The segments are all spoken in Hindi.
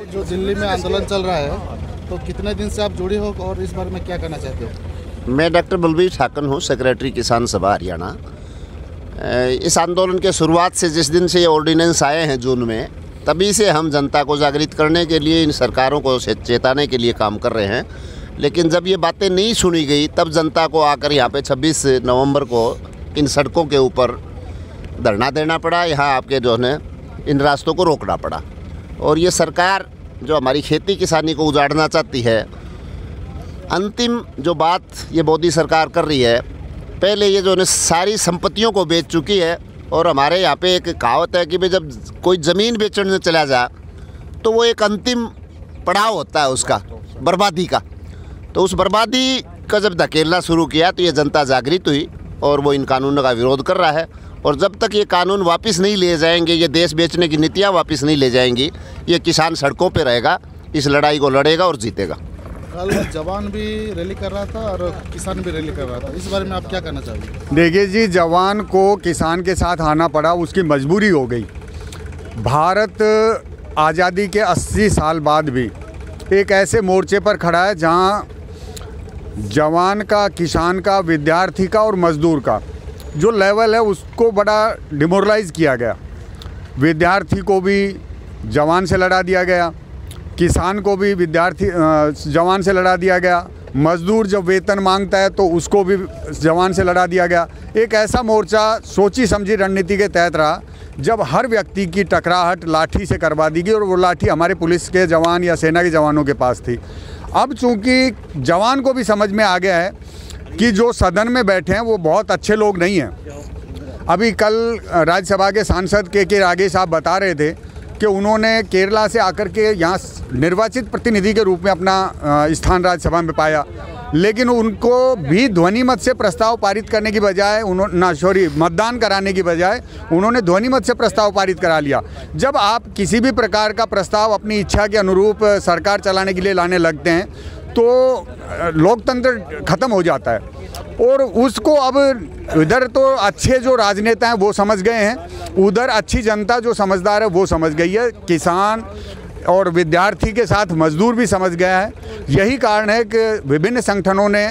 जो दिल्ली में आंदोलन चल रहा है, तो कितने दिन से आप जुड़ी हो और इस बारे में क्या कहना चाहते हो? मैं डॉक्टर बलबीर ठाकुर हूँ, सेक्रेटरी किसान सभा हरियाणा। इस आंदोलन के शुरुआत से जिस दिन से ये ऑर्डिनेंस आए हैं जून में, तभी से हम जनता को जागृत करने के लिए, इन सरकारों को चेताने के लिए काम कर रहे हैं। लेकिन जब ये बातें नहीं सुनी गई, तब जनता को आकर यहाँ पे 26 नवंबर को इन सड़कों के ऊपर धरना देना पड़ा। यहाँ आपके जो है इन रास्तों को रोकना पड़ा। और ये सरकार जो हमारी खेती किसानी को उजाड़ना चाहती है, अंतिम जो बात ये मोदी सरकार कर रही है, पहले ये जो है सारी संपत्तियों को बेच चुकी है। और हमारे यहाँ पे एक कहावत है कि भाई जब कोई ज़मीन बेचने चला जा तो वो एक अंतिम पड़ाव होता है उसका, बर्बादी का। तो उस बर्बादी का जब धकेलना शुरू किया तो ये जनता जागृत हुई और वो इन कानूनों का विरोध कर रहा है। और जब तक ये कानून वापस नहीं ले जाएंगे, ये देश बेचने की नीतियाँ वापस नहीं ले जाएंगी, ये किसान सड़कों पे रहेगा, इस लड़ाई को लड़ेगा और जीतेगा। कल जवान भी रैली कर रहा था और किसान भी रैली कर रहा था, इस बारे में आप क्या कहना चाहोगे? देखिए जी, जवान को किसान के साथ आना पड़ा, उसकी मजबूरी हो गई। भारत आज़ादी के 80 साल बाद भी एक ऐसे मोर्चे पर खड़ा है जहां जवान का, किसान का, विद्यार्थी का और मजदूर का जो लेवल है उसको बड़ा डिमोरलाइज़ किया गया। विद्यार्थी को भी जवान से लड़ा दिया गया, किसान को भी विद्यार्थी जवान से लड़ा दिया गया, मजदूर जब वेतन मांगता है तो उसको भी जवान से लड़ा दिया गया। एक ऐसा मोर्चा सोची समझी रणनीति के तहत रहा जब हर व्यक्ति की टकराहट लाठी से करवा दी गई, और वो लाठी हमारे पुलिस के जवान या सेना के जवानों के पास थी। अब चूंकि जवान को भी समझ में आ गया है कि जो सदन में बैठे हैं वो बहुत अच्छे लोग नहीं हैं। अभी कल राज्यसभा के सांसद के रागे साहब बता रहे थे कि उन्होंने केरला से आकर के यहाँ निर्वाचित प्रतिनिधि के रूप में अपना स्थान राज्यसभा में पाया, लेकिन उनको भी ध्वनि मत से प्रस्ताव पारित करने की बजाय मतदान कराने की बजाय उन्होंने ध्वनि मत से प्रस्ताव पारित करा लिया। जब आप किसी भी प्रकार का प्रस्ताव अपनी इच्छा के अनुरूप सरकार चलाने के लिए लाने लगते हैं तो लोकतंत्र खत्म हो जाता है। और उसको अब इधर तो अच्छे जो राजनेता हैं वो समझ गए हैं, उधर अच्छी जनता जो समझदार है वो समझ गई है, किसान और विद्यार्थी के साथ मजदूर भी समझ गया है। यही कारण है कि विभिन्न संगठनों ने,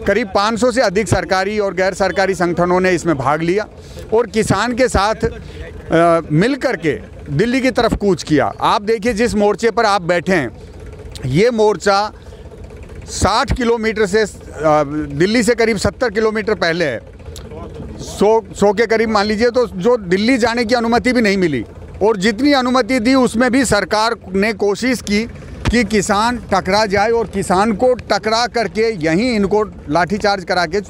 करीब 500 से अधिक सरकारी और गैर सरकारी संगठनों ने इसमें भाग लिया और किसान के साथ मिल कर के दिल्ली की तरफ कूच किया। आप देखिए, जिस मोर्चे पर आप बैठे हैं, ये मोर्चा 60 किलोमीटर से दिल्ली से करीब 70 किलोमीटर पहले है, 100 के करीब मान लीजिए। तो जो दिल्ली जाने की अनुमति भी नहीं मिली, और जितनी अनुमति दी उसमें भी सरकार ने कोशिश की कि किसान टकरा जाए और किसान को टकरा करके यहीं इनको लाठीचार्ज करा के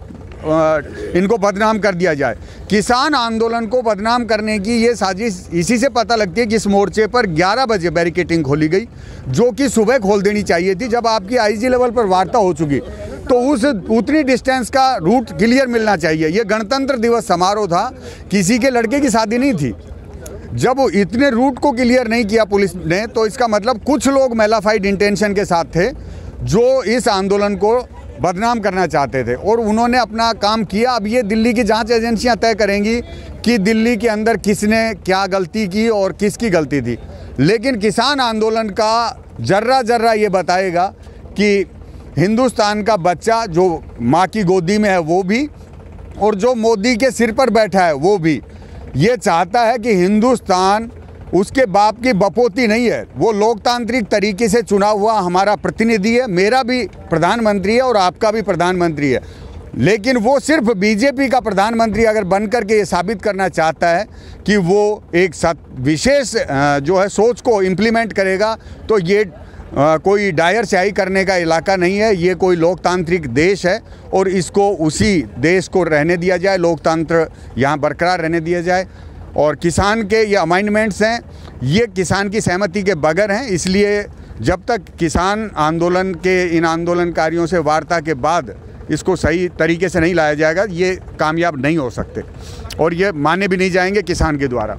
इनको बदनाम कर दिया जाए। किसान आंदोलन को बदनाम करने की ये साजिश इसी से पता लगती है कि इस मोर्चे पर 11 बजे बैरिकेटिंग खोली गई, जो कि सुबह खोल देनी चाहिए थी। जब आपकी आईजी लेवल पर वार्ता हो चुकी तो उतनी डिस्टेंस का रूट क्लियर मिलना चाहिए। ये गणतंत्र दिवस समारोह था, किसी के लड़के की शादी नहीं थी। जब इतने रूट को क्लियर नहीं किया पुलिस ने, तो इसका मतलब कुछ लोग मेलाफाइड इंटेंशन के साथ थे जो इस आंदोलन को बदनाम करना चाहते थे, और उन्होंने अपना काम किया। अब ये दिल्ली की जांच एजेंसियां तय करेंगी कि दिल्ली के अंदर किसने क्या गलती की और किसकी गलती थी। लेकिन किसान आंदोलन का जर्रा ये बताएगा कि हिंदुस्तान का बच्चा जो माँ की गोदी में है वो भी, और जो मोदी के सिर पर बैठा है वो भी, ये चाहता है कि हिंदुस्तान उसके बाप की बपोती नहीं है। वो लोकतांत्रिक तरीके से चुना हुआ हमारा प्रतिनिधि है, मेरा भी प्रधानमंत्री है और आपका भी प्रधानमंत्री है। लेकिन वो सिर्फ बीजेपी का प्रधानमंत्री अगर बन करके ये साबित करना चाहता है कि वो एक विशेष जो है सोच को इम्प्लीमेंट करेगा, तो ये कोई डायर स्याही करने का इलाका नहीं है। ये कोई लोकतांत्रिक देश है और इसको उसी देश को रहने दिया जाए, लोकतंत्र यहाँ बरकरार रहने दिया जाए। और किसान के ये अमेंडमेंट्स हैं, ये किसान की सहमति के बगैर हैं, इसलिए जब तक किसान आंदोलन के इन आंदोलनकारियों से वार्ता के बाद इसको सही तरीके से नहीं लाया जाएगा, ये कामयाब नहीं हो सकते और ये माने भी नहीं जाएंगे किसान के द्वारा।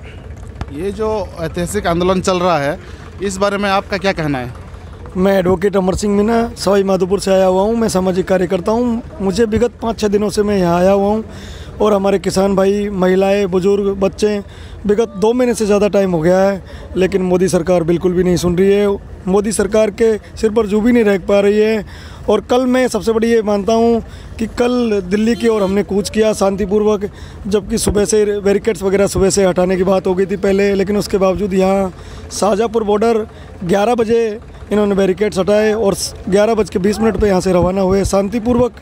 ये जो ऐतिहासिक आंदोलन चल रहा है, इस बारे में आपका क्या कहना है? मैं एडवोकेट अमर सिंह मीना सवाई माधोपुर से आया हुआ हूँ। मैं सामाजिक कार्यकर्ता हूँ। मुझे विगत 5-6 दिनों से मैं यहाँ आया हुआ हूँ और हमारे किसान भाई, महिलाएं, बुजुर्ग, बच्चे, विगत 2 महीने से ज़्यादा टाइम हो गया है, लेकिन मोदी सरकार बिल्कुल भी नहीं सुन रही है। मोदी सरकार के सिर पर जू भी नहीं रख पा रही है। और कल मैं सबसे बड़ी ये मानता हूँ कि कल दिल्ली की ओर हमने कूच किया शांतिपूर्वक, जबकि सुबह से बैरिकेड्स वगैरह सुबह से हटाने की बात हो गई थी पहले, लेकिन उसके बावजूद यहाँ शाहजहाँपुर बॉर्डर 11 बजे इन्होंने बैरिकेड्स हटाए और 11:20 पे यहाँ से रवाना हुए। शांतिपूर्वक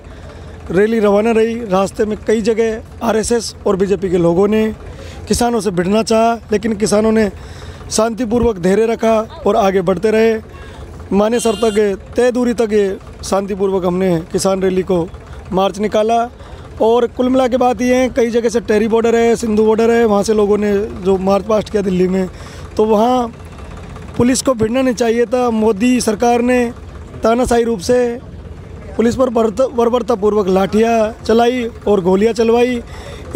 रैली रवाना रही। रास्ते में कई जगह आरएसएस और बीजेपी के लोगों ने किसानों से भिड़ना चाहा, लेकिन किसानों ने शांतिपूर्वक धैर्य रखा और आगे बढ़ते रहे। मानेसर तक तय दूरी तक ये शांतिपूर्वक हमने किसान रैली को मार्च निकाला। और कुल मिला के बात ये है, कई जगह से टेरी बॉर्डर है, सिंधु बॉर्डर है, वहाँ से लोगों ने जो मार्च पास्ट किया दिल्ली में, तो वहाँ पुलिस को भिड़ना नहीं चाहिए था। मोदी सरकार ने तानाशाही रूप से पुलिस पर बर्बरतापूर्वक लाठियाँ चलाई और गोलियाँ चलवाई।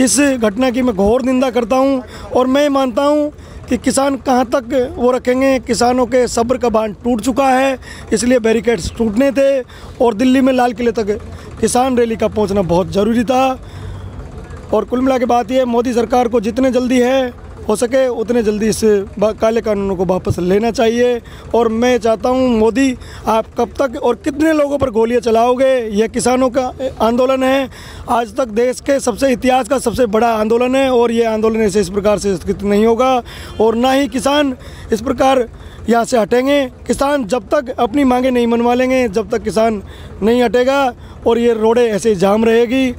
इस घटना की मैं घोर निंदा करता हूँ और मैं मानता हूँ कि किसान कहाँ तक वो रखेंगे। किसानों के सब्र का बांध टूट चुका है, इसलिए बैरिकेड्स टूटने थे और दिल्ली में लाल किले तक किसान रैली का पहुँचना बहुत ज़रूरी था। और कुल मिला के बात ये, मोदी सरकार को जितने जल्दी हो सके उतने जल्दी इस काले कानूनों को वापस लेना चाहिए। और मैं चाहता हूं, मोदी आप कब तक और कितने लोगों पर गोलियां चलाओगे? यह किसानों का आंदोलन है, आज तक देश के इतिहास का सबसे बड़ा आंदोलन है और ये आंदोलन ऐसे इस प्रकार से स्थगित नहीं होगा और ना ही किसान इस प्रकार यहाँ से हटेंगे। किसान जब तक अपनी मांगें नहीं मनवा लेंगे, जब तक किसान नहीं हटेगा और ये रोडें ऐसे जाम रहेगी।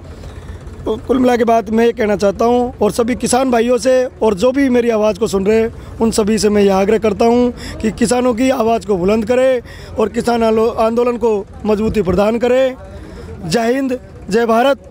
कुल मिला के बात मैं ये कहना चाहता हूँ और सभी किसान भाइयों से और जो भी मेरी आवाज़ को सुन रहे हैं उन सभी से मैं यह आग्रह करता हूँ कि किसानों की आवाज़ को बुलंद करें और किसान आंदोलन को मजबूती प्रदान करें। जय हिंद, जय भारत।